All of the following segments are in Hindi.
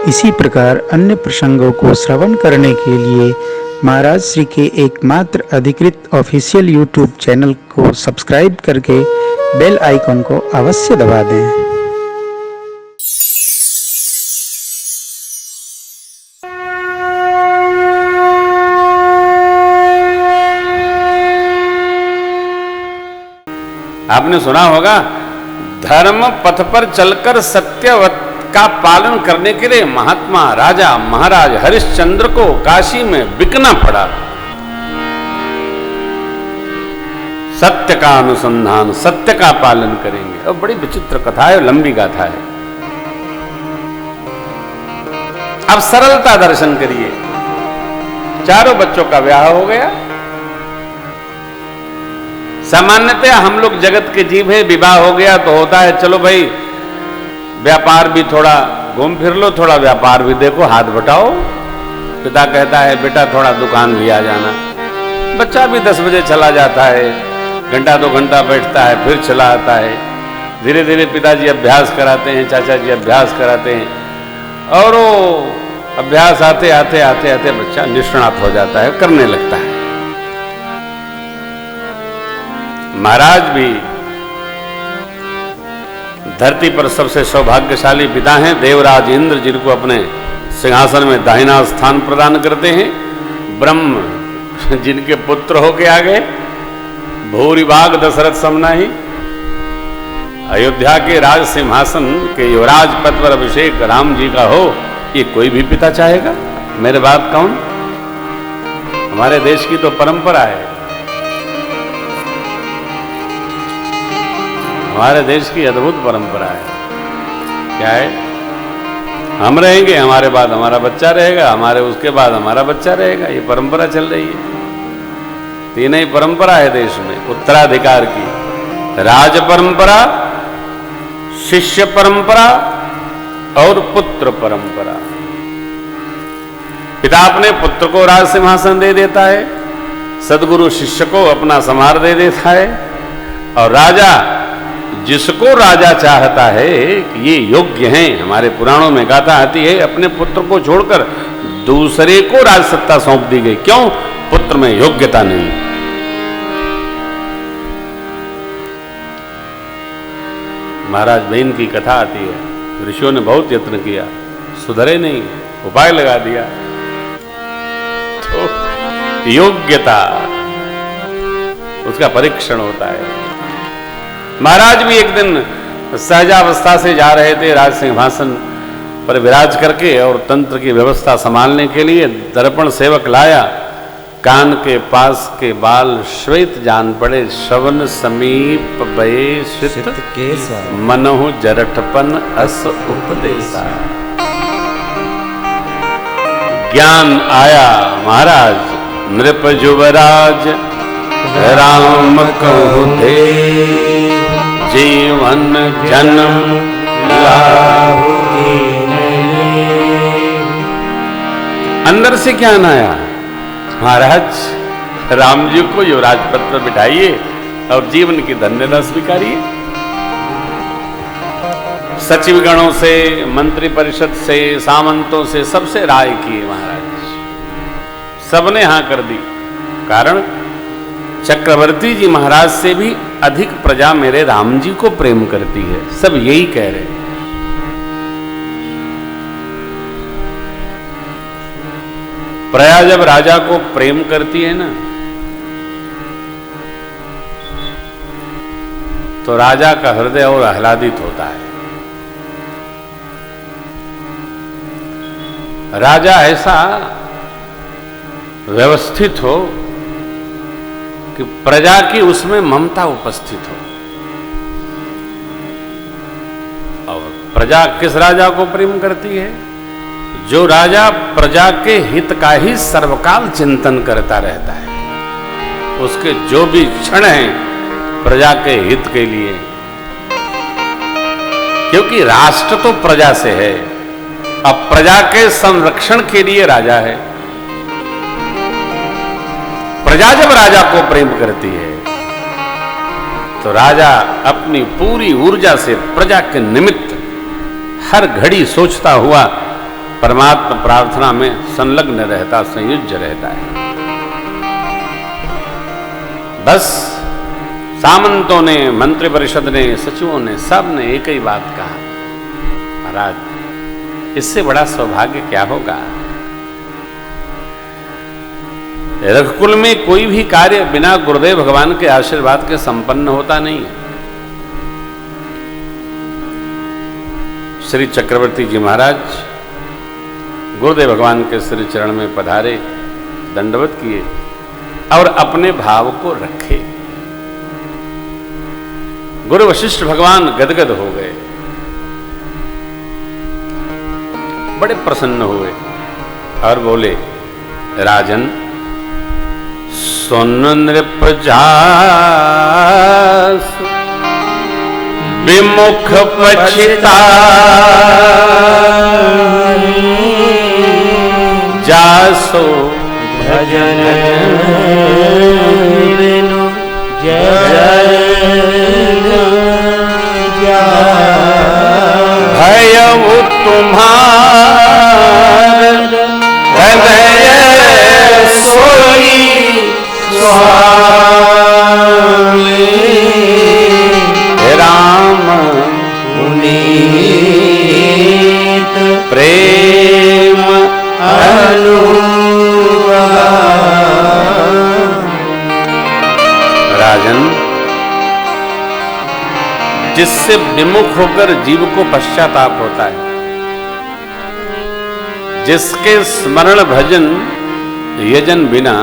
इसी प्रकार अन्य प्रसंगों को श्रवण करने के लिए महाराज श्री के एकमात्र अधिकृत ऑफिशियल यूट्यूब चैनल को सब्सक्राइब करके बेल आइकन को अवश्य दबा दें। आपने सुना होगा, धर्म पथ पर चलकर सत्यवत का पालन करने के लिए महात्मा राजा महाराज हरिश्चंद्र को काशी में बिकना पड़ा। सत्य का अनुसंधान, सत्य का पालन करेंगे। और बड़ी विचित्र कथा है, लंबी गाथा है। अब सरलता दर्शन करिए। चारों बच्चों का ब्याह हो गया। सामान्यतः हम लोग जगत के जीव है, विवाह हो गया तो होता है चलो भाई व्यापार भी थोड़ा घूम फिर लो, थोड़ा व्यापार भी देखो, हाथ बटाओ। पिता कहता है बेटा थोड़ा दुकान भी आ जाना। बच्चा भी 10 बजे चला जाता है, घंटा 2 घंटा बैठता है, फिर चला आता है। धीरे धीरे पिताजी अभ्यास कराते हैं, चाचा जी अभ्यास कराते हैं, और वो अभ्यास आते आते आते आते बच्चा निष्णात हो जाता है, करने लगता है। महाराज भी धरती पर सबसे सौभाग्यशाली पिता हैं, देवराज इंद्र, जिनको अपने सिंहासन में दाहिना स्थान प्रदान करते हैं। ब्रह्म जिनके पुत्र होके आ गए, भूरि बाग दशरथ समनाही। अयोध्या के राज सिंहासन के युवराज पद पर अभिषेक राम जी का हो, ये कोई भी पिता चाहेगा? मेरे बात कौन? हमारे देश की तो परंपरा है, हमारे देश की अद्भुत परंपरा है। क्या है? हम रहेंगे, हमारे बाद हमारा बच्चा रहेगा, हमारे उसके बाद हमारा बच्चा रहेगा। ये परंपरा चल रही है। तीन ही परंपरा है देश में उत्तराधिकार की, राज परंपरा, शिष्य परंपरा और पुत्र परंपरा। पिता अपने पुत्र को राज सिंहासन दे देता है, सदगुरु शिष्य को अपना समार दे देता है, और राजा जिसको राजा चाहता है कि ये योग्य हैं, हमारे पुराणों में गाथा आती है, अपने पुत्र को छोड़कर दूसरे को राज सत्ता सौंप दी गई। क्यों? पुत्र में योग्यता नहीं। महाराज बहन की कथा आती है, ऋषियों ने बहुत यत्न किया, सुधरे नहीं, उपाय लगा दिया। तो योग्यता, उसका परीक्षण होता है। महाराज भी एक दिन सहजावस्था से जा रहे थे, राज सिंहासन पर विराज करके, और तंत्र की व्यवस्था संभालने के लिए दर्पण सेवक लाया। कान के पास के बाल श्वेत जान पड़े, श्रवण समीप भये श्रित मनहु जरठपन अस उपदेशा। ज्ञान आया महाराज, नृप युवराज राम कहु दे, जीवन जन्म लाहु अंदर से ज्ञान आया, महाराज राम जी को युवराज पद पर बिठाइए और जीवन की धन्यता स्वीकारिए। सचिव गणों से, मंत्री परिषद से, सामंतों से, सबसे राय की महाराज, सबने हां कर दी। कारण चक्रवर्ती जी महाराज से भी अधिक प्रजा मेरे राम जी को प्रेम करती है, सब यही कह रहे हैं। प्रजा जब राजा को प्रेम करती है ना, तो राजा का हृदय और आह्लादित होता है। राजा ऐसा व्यवस्थित हो कि प्रजा की उसमें ममता उपस्थित हो। और प्रजा किस राजा को प्रेम करती है? जो राजा प्रजा के हित का ही सर्वकाल चिंतन करता रहता है। उसके जो भी क्षण हैं प्रजा के हित के लिए, क्योंकि राष्ट्र तो प्रजा से है। अब प्रजा के संरक्षण के लिए राजा है। प्रजा जब राजा को प्रेम करती है तो राजा अपनी पूरी ऊर्जा से प्रजा के निमित्त हर घड़ी सोचता हुआ परमात्मा प्रार्थना में संलग्न रहता, संयुज्य रहता है। बस सामंतों ने, मंत्रिपरिषद ने, सचिवों ने, सब ने एक ही बात कहा, महाराज इससे बड़ा सौभाग्य क्या होगा। रघुकुल में कोई भी कार्य बिना गुरुदेव भगवान के आशीर्वाद के संपन्न होता नहीं है। श्री चक्रवर्ती जी महाराज गुरुदेव भगवान के श्री चरण में पधारे, दंडवत किए और अपने भाव को रखे। गुरु वशिष्ठ भगवान गदगद हो गए, बड़े प्रसन्न हुए और बोले, राजन सुन नृप जास विमुख पछिता जासो भजन बिनु जय भयउ तुम्हार हृदय सोई स्वामी राम पुनीत प्रेम राजन, जिससे विमुख होकर जीव को पश्चाताप होता है, जिसके स्मरण भजन यजन बिना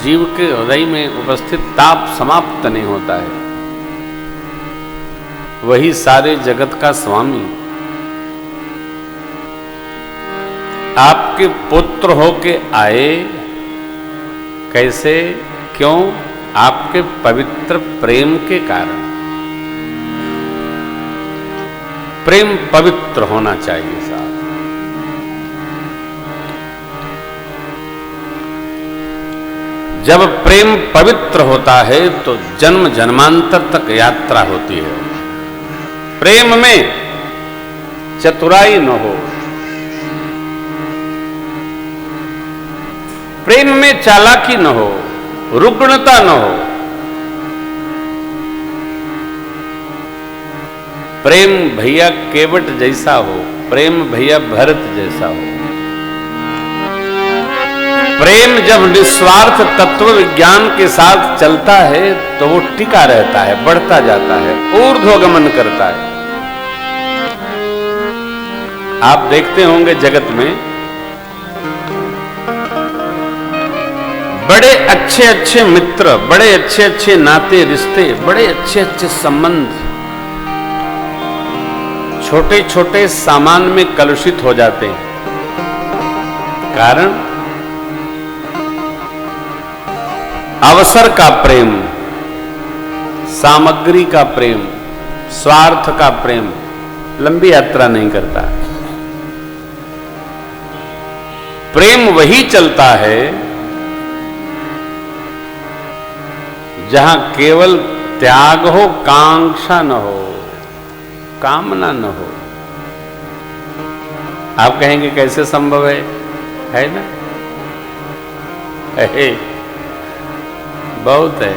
जीव के हृदय में उपस्थित ताप समाप्त नहीं होता है, वही सारे जगत का स्वामी आपके पुत्र होके आए। कैसे? क्यों? आपके पवित्र प्रेम के कारण। प्रेम पवित्र होना चाहिए साहब। जब प्रेम पवित्र होता है तो जन्म जन्मांतर तक यात्रा होती है। प्रेम में चतुराई न हो, प्रेम में चालाकी न हो, रुग्णता न हो। प्रेम भैया केवट जैसा हो, प्रेम भैया भरत जैसा हो। प्रेम जब निस्वार्थ तत्व विज्ञान के साथ चलता है तो वो टिका रहता है, बढ़ता जाता है, ऊर्ध्वगमन करता है। आप देखते होंगे जगत में बड़े अच्छे अच्छे मित्र, बड़े अच्छे अच्छे नाते रिश्ते, बड़े अच्छे अच्छे संबंध छोटे छोटे सामान में कलुषित हो जाते हैं। कारण अवसर का प्रेम, सामग्री का प्रेम, स्वार्थ का प्रेम लंबी यात्रा नहीं करता। प्रेम वही चलता है जहां केवल त्याग हो, कांक्षा न हो, कामना न हो। आप कहेंगे कैसे संभव है ना? है, बहुत है।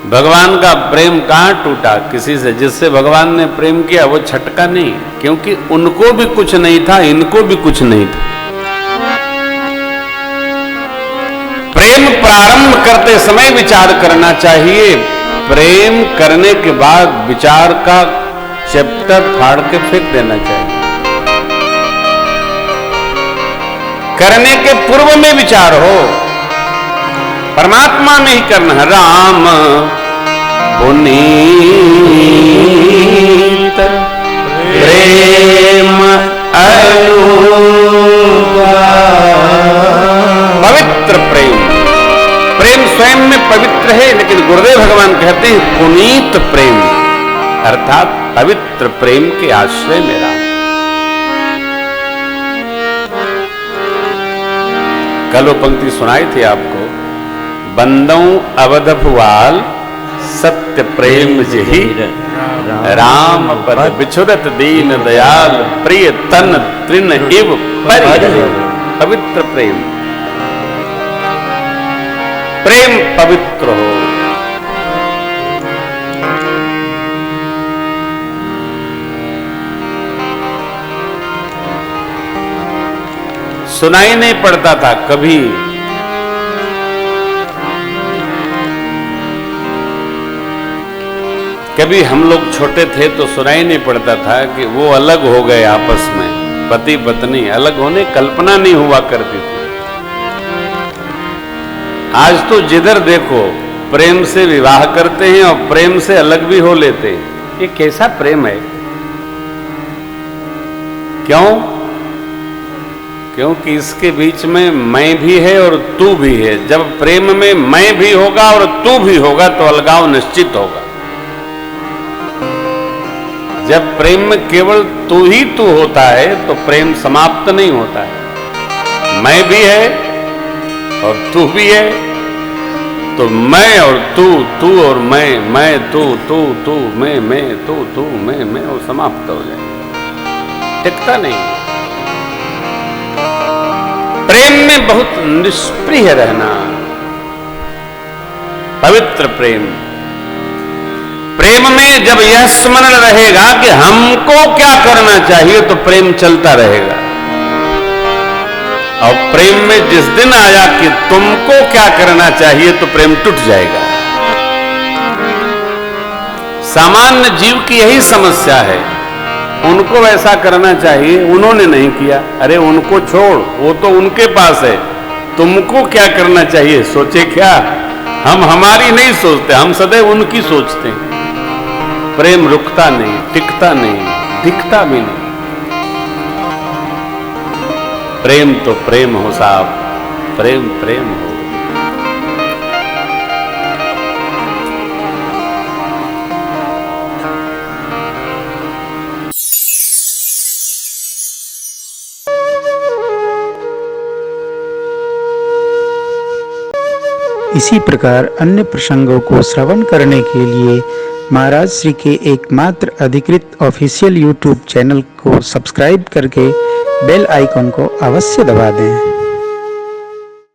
भगवान का प्रेम कहां टूटा किसी से? जिससे भगवान ने प्रेम किया वो छटका नहीं, क्योंकि उनको भी कुछ नहीं था, इनको भी कुछ नहीं था। प्रेम प्रारंभ करते समय विचार करना चाहिए, प्रेम करने के बाद विचार का चैप्टर फाड़ के फेंक देना चाहिए। करने के पूर्व में विचार हो, परमात्मा में ही करना है। राम पुनीत प्रेम पवित्र प्रेम। प्रेम स्वयं में पवित्र है, लेकिन गुरुदेव भगवान कहते हैं पुनीत प्रेम, अर्थात पवित्र प्रेम के आश्रय में रहा। कल वो पंक्ति सुनाई थी आपको, बंदों अवध भुआल सत्य प्रेम जही राम पद बिछुरत दीन दयाल प्रिय तन तृण इव परिहरि। पवित्र प्रेम, प्रेम पवित्र हो। सुनाई नहीं पड़ता था कभी, कभी हम लोग छोटे थे तो सुनाई नहीं पड़ता था कि वो अलग हो गए आपस में, पति पत्नी अलग होने कल्पना नहीं हुआ करती थी। आज तो जिधर देखो प्रेम से विवाह करते हैं और प्रेम से अलग भी हो लेते हैं। ये कैसा प्रेम है? क्यों? क्योंकि इसके बीच में मैं भी है और तू भी है। जब प्रेम में मैं भी होगा और तू भी होगा तो अलगाव निश्चित होगा। जब प्रेम में केवल तू ही तू होता है तो प्रेम समाप्त नहीं होता है। मैं भी है और तू भी है, तो मैं और तू, तू और मैं तू, तू मैं तू मैं और समाप्त हो जाए, टिकता नहीं। प्रेम में बहुत निष्प्रिय रहना, पवित्र प्रेम। प्रेम में जब यह स्मरण रहेगा कि हमको क्या करना चाहिए तो प्रेम चलता रहेगा। और प्रेम में जिस दिन आया कि तुमको क्या करना चाहिए तो प्रेम टूट जाएगा। सामान्य जीव की यही समस्या है, उनको ऐसा करना चाहिए, उन्होंने नहीं किया। अरे उनको छोड़, वो तो उनके पास है, तुमको क्या करना चाहिए सोचे क्या? हम हमारी नहीं सोचते, हम सदैव उनकी सोचते हैं। प्रेम रुकता नहीं, टिकता नहीं, दिखता भी नहीं। प्रेम तो प्रेम हो साहब, प्रेम प्रेम हो। इसी प्रकार अन्य प्रसंगों को श्रवण करने के लिए महाराज श्री के एकमात्र अधिकृत ऑफिशियल यूट्यूब चैनल को सब्सक्राइब करके बेल आइकॉन को अवश्य दबा दें।